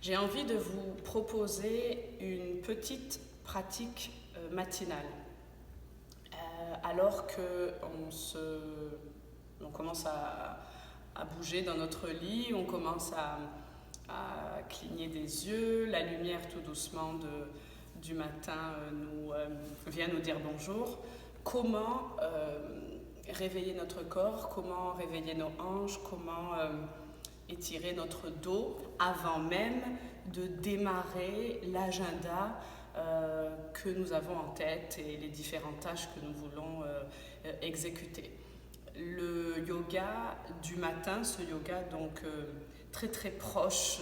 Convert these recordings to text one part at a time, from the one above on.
J'ai envie de vous proposer une petite pratique matinale. Alors qu'on commence à bouger dans notre lit, on commence à cligner des yeux, la lumière tout doucement du matin vient nous dire bonjour. Comment réveiller notre corps, comment réveiller nos hanches, comment étirer notre dos avant même de démarrer l'agenda que nous avons en tête et les différentes tâches que nous voulons exécuter. Le yoga du matin, ce yoga donc très très proche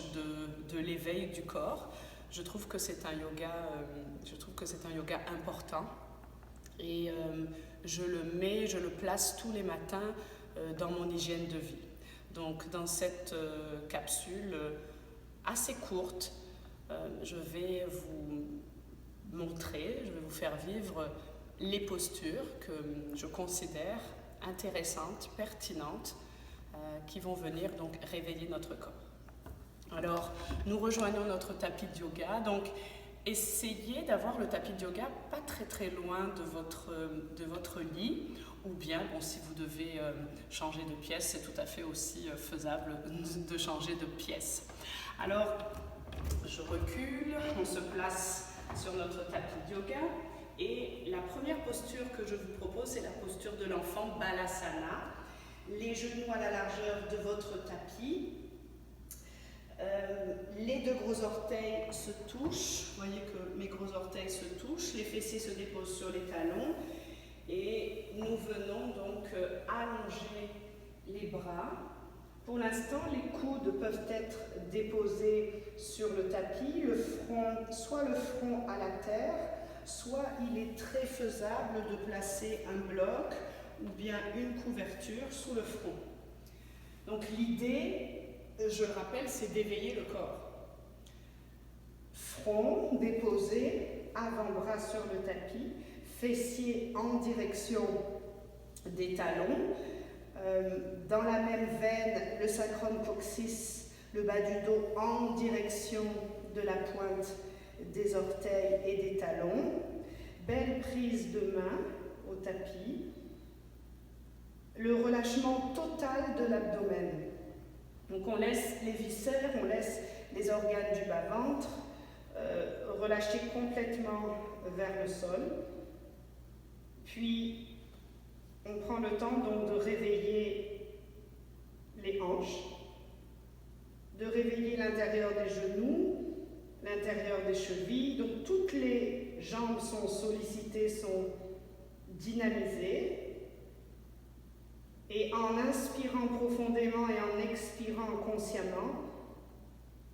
de l'éveil du corps, je trouve que c'est un yoga important et je le place tous les matins dans mon hygiène de vie. Donc dans cette capsule assez courte, je vais vous montrer, je vais vous faire vivre les postures que je considère intéressantes, pertinentes, qui vont venir donc réveiller notre corps. Alors, nous rejoignons notre tapis de yoga. Donc, essayez d'avoir le tapis de yoga pas très très loin de votre lit, ou bien, si vous devez changer de pièce, c'est tout à fait aussi faisable de changer de pièce. Alors, je recule, on se place sur notre tapis de yoga, et la première posture que je vous propose, c'est la posture de l'enfant Balasana. Les genoux à la largeur de votre tapis. Les deux gros orteils se touchent, vous voyez que mes gros orteils se touchent, les fessiers se déposent sur les talons et nous venons donc allonger les bras. Pour l'instant, les coudes peuvent être déposés sur le tapis, soit le front à la terre, soit il est très faisable de placer un bloc ou bien une couverture sous le front. Donc l'idée, je le rappelle, c'est d'éveiller le corps. Front déposé, avant-bras sur le tapis, fessiers en direction des talons. Dans la même veine, le sacrum coccyx, le bas du dos en direction de la pointe des orteils et des talons. Belle prise de main au tapis. Le relâchement total de l'abdomen. Donc on laisse les viscères, on laisse les organes du bas-ventre relâcher complètement vers le sol. Puis on prend le temps donc de réveiller les hanches, de réveiller l'intérieur des genoux, l'intérieur des chevilles. Donc toutes les jambes sont sollicitées, sont dynamisées. Et en inspirant profondément et en expirant consciemment,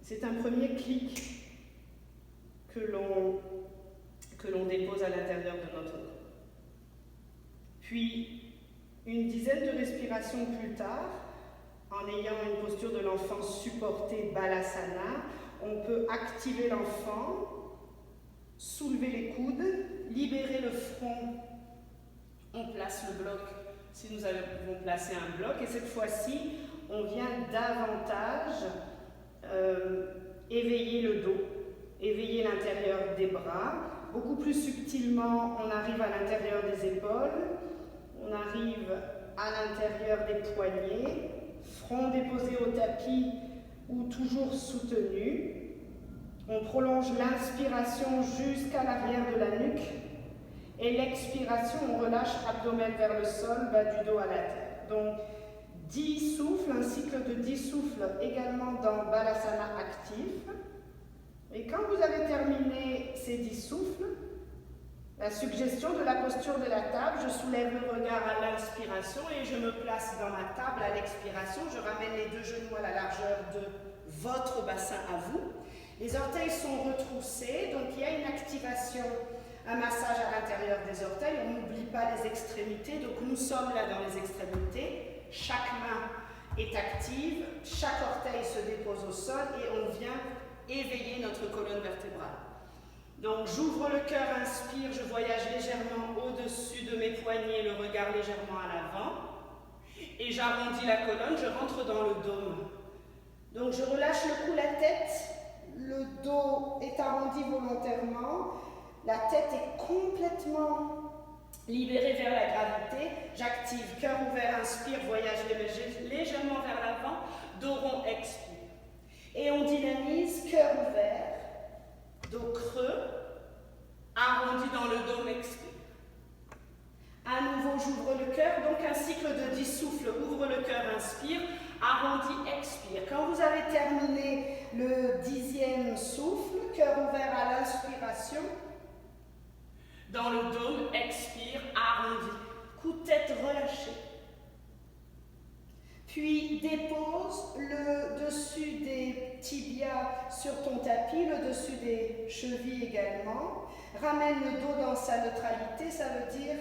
c'est un premier clic que l'on dépose à l'intérieur de notre corps. Puis, une dizaine de respirations plus tard, en ayant une posture de l'enfant supportée Balasana, on peut activer l'enfant, soulever les coudes, libérer le front, on place le bloc. Si nous avons placé un bloc, et cette fois-ci, on vient davantage éveiller le dos, éveiller l'intérieur des bras. Beaucoup plus subtilement, on arrive à l'intérieur des épaules, on arrive à l'intérieur des poignets, front déposé au tapis ou toujours soutenu. On prolonge l'inspiration jusqu'à l'arrière de la nuque. Et l'expiration, on relâche abdomen vers le sol, bas du dos à la terre. Donc 10 souffles, un cycle de 10 souffles également dans Balasana actif. Et quand vous avez terminé ces 10 souffles, la suggestion de la posture de la table, je soulève le regard à l'inspiration et je me place dans ma table à l'expiration. Je ramène les deux genoux à la largeur de votre bassin à vous. Les orteils sont retroussés, donc il y a une activation. Un massage à l'intérieur des orteils, on n'oublie pas les extrémités, donc nous sommes là dans les extrémités, chaque main est active, chaque orteil se dépose au sol et on vient éveiller notre colonne vertébrale. Donc j'ouvre le cœur, inspire, je voyage légèrement au-dessus de mes poignets, le regard légèrement à l'avant, et j'arrondis la colonne, je rentre dans le dôme. Donc je relâche le cou, la tête, le dos est arrondi volontairement, la tête est complètement libérée vers la gravité. J'active, cœur ouvert, inspire, voyage légèrement vers l'avant, dos rond, expire. Et on dynamise, cœur ouvert, dos creux, arrondi dans le dôme, expire. À nouveau, j'ouvre le cœur, donc un cycle de 10 souffles, ouvre le cœur, inspire, arrondi, expire. Quand vous avez terminé le 10e souffle, cœur ouvert à l'inspiration, dans le dôme, expire, arrondi, coup de tête relâché. Puis dépose le dessus des tibias sur ton tapis, le dessus des chevilles également. Ramène le dos dans sa neutralité, ça veut dire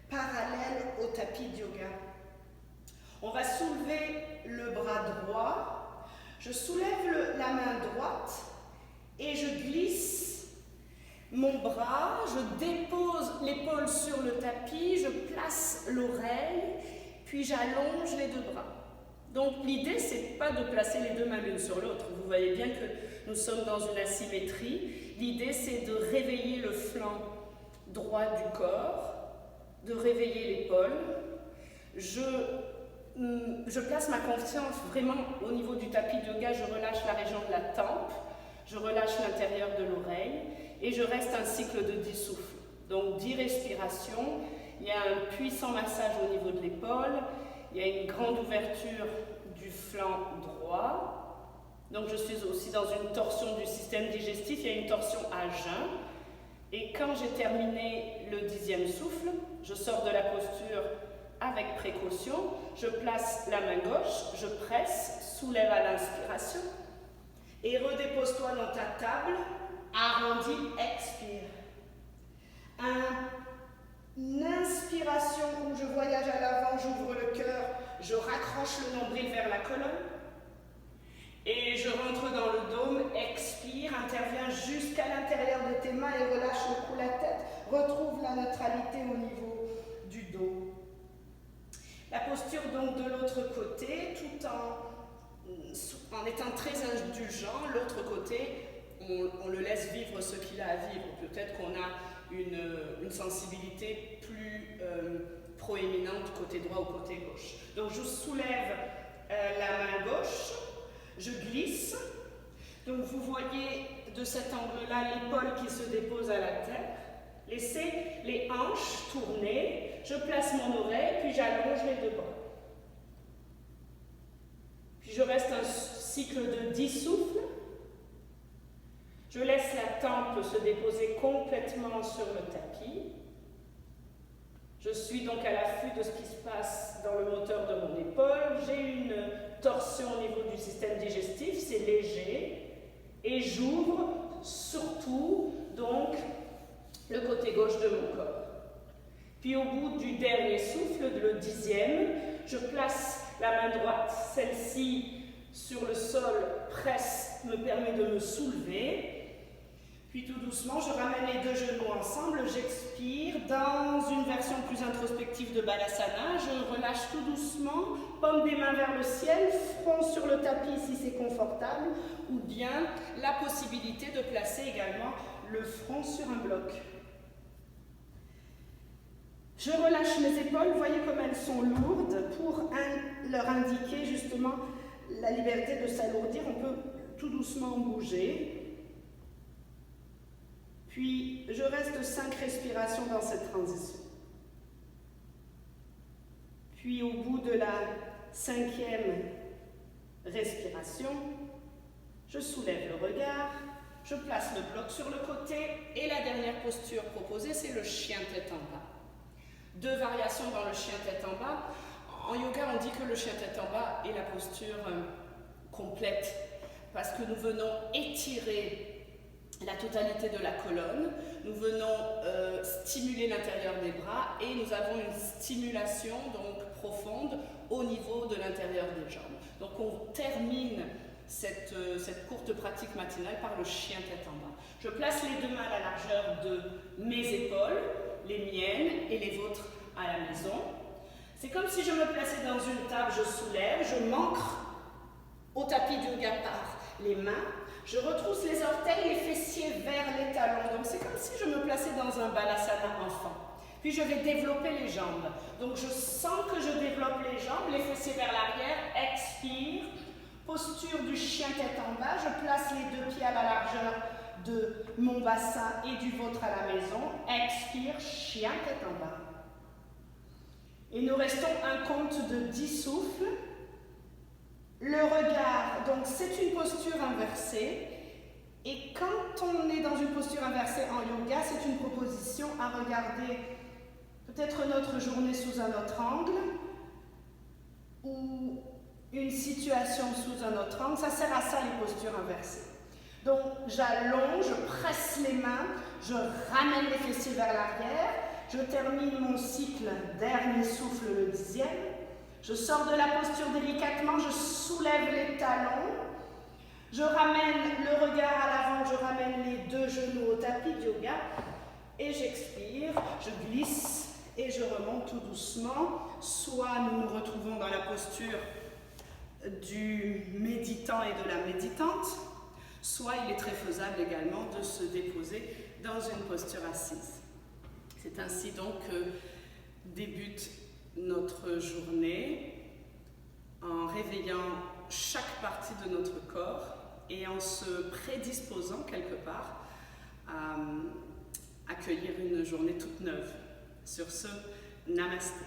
parallèle au tapis de yoga. On va soulever le bras droit. Je soulève la main droite et je glisse mon bras. Je dépose l'épaule sur le tapis, je place l'oreille, puis j'allonge les deux bras. Donc l'idée, c'est pas de placer les deux mains l'une sur l'autre. Vous voyez bien que nous sommes dans une asymétrie. L'idée, c'est de réveiller le flanc droit du corps, de réveiller l'épaule. Je place ma confiance vraiment au niveau du tapis de yoga. Je relâche la région de la tempe, je relâche l'intérieur de l'oreille et je reste un cycle de 10 souffles. Donc 10 respirations. Il y a un puissant massage au niveau de l'épaule. Il y a une grande ouverture du flanc droit. Donc je suis aussi dans une torsion du système digestif. Il y a une torsion à jeun. Et quand j'ai terminé le 10e souffle, je sors de la posture avec précaution. Je place la main gauche, je presse, soulève à l'inspiration. Et redépose-toi dans ta table. Arrondi, expire. Une inspiration où je voyage à l'avant, j'ouvre le cœur, je raccroche le nombril vers la colonne et je rentre dans le dôme, expire, interviens jusqu'à l'intérieur de tes mains et relâche le cou, la tête, retrouve la neutralité au niveau du dos. La posture donc de l'autre côté, tout en étant très indulgent, l'autre côté, on le laisse vivre ce qu'il a à vivre. Peut-être qu'on a une sensibilité plus proéminente côté droit ou côté gauche. Donc je soulève la main gauche, je glisse. Donc vous voyez de cet angle-là l'épaule qui se dépose à la terre. Laissez les hanches tourner. Je place mon oreille, puis j'allonge les deux bras. Puis je reste un cycle de 10 souffles. Je laisse la tempe se déposer complètement sur le tapis. Je suis donc à l'affût de ce qui se passe dans le moteur de mon épaule. J'ai une torsion au niveau du système digestif, c'est léger. Et j'ouvre surtout donc le côté gauche de mon corps. Puis au bout du dernier souffle, le 10e, je place la main droite, celle-ci sur le sol, presse, me permet de me soulever. Puis tout doucement, je ramène les deux genoux ensemble, j'expire dans une version plus introspective de Balasana. Je relâche tout doucement, paume des mains vers le ciel, front sur le tapis si c'est confortable, ou bien la possibilité de placer également le front sur un bloc. Je relâche mes épaules, vous voyez comme elles sont lourdes, pour leur indiquer justement la liberté de s'alourdir. On peut tout doucement bouger. Puis, je reste 5 respirations dans cette transition. Puis, au bout de la 5e respiration, je soulève le regard, je place le bloc sur le côté et la dernière posture proposée, c'est le chien tête en bas. 2 variations dans le chien tête en bas. En yoga, on dit que le chien tête en bas est la posture complète parce que nous venons étirer la totalité de la colonne, nous venons stimuler l'intérieur des bras et nous avons une stimulation donc profonde au niveau de l'intérieur des jambes. Donc on termine cette courte pratique matinale par le chien tête en bas. Je place les deux mains à la largeur de mes épaules, les miennes et les vôtres à la maison. C'est comme si je me plaçais dans une table, je soulève, je m'ancre au tapis du yoga par les mains, je retrousse les orteils, les fessiers vers les talons. Donc c'est comme si je me plaçais dans un balasana enfant. Puis je vais développer les jambes. Donc je sens que je développe les jambes, les fessiers vers l'arrière, expire. Posture du chien tête en bas, je place les deux pieds à la largeur de mon bassin et du vôtre à la maison. Expire, chien tête en bas. Et nous restons un compte de 10 souffles. Le regard, donc c'est une posture inversée. Et quand on est dans une posture inversée en yoga, c'est une proposition à regarder peut-être notre journée sous un autre angle ou une situation sous un autre angle. Ça sert à ça les postures inversées. Donc j'allonge, je presse les mains, je ramène les fessiers vers l'arrière, je termine mon cycle, dernier souffle, le 10e. Je sors de la posture délicatement, je soulève les talons, je ramène le regard à l'avant, je ramène les deux genoux au tapis de yoga et j'expire, je glisse et je remonte tout doucement. Soit nous nous retrouvons dans la posture du méditant et de la méditante, soit il est très faisable également de se déposer dans une posture assise. C'est ainsi donc que débute notre journée en réveillant chaque partie de notre corps et en se prédisposant quelque part à accueillir une journée toute neuve. Sur ce, namasté.